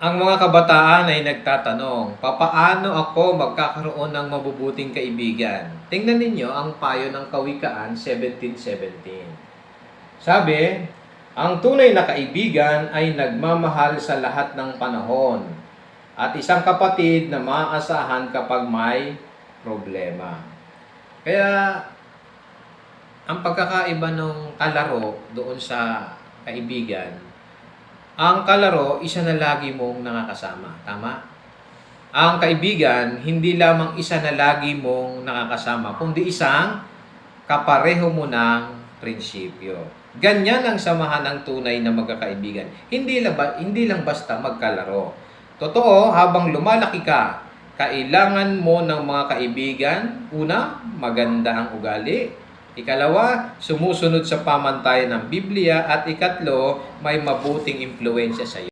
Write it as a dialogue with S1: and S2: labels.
S1: Ang mga kabataan ay nagtatanong, papaano ako magkakaroon ng mabubuting kaibigan? Tingnan ninyo ang payo ng Kawikaan 17:17. Sabi, ang tunay na kaibigan ay nagmamahal sa lahat ng panahon at isang kapatid na maaasahan kapag may problema. Kaya, ang pagkakaiba ng kalaro doon sa kaibigan, ang kalaro, isa na lagi mong nakakasama. Tama? Ang kaibigan, hindi lamang isa na lagi mong nakakasama, kundi isang kapareho mo ng prinsipyo. Ganyan ang samahan ng tunay na magkakaibigan. Hindi lang basta magkalaro. Totoo, habang lumalaki ka, kailangan mo ng mga kaibigan. Una, maganda ang ugali. Ikalawa, sumusunod sa pamantayan ng Biblia. At ikatlo, may mabuting impluensya sa iyo.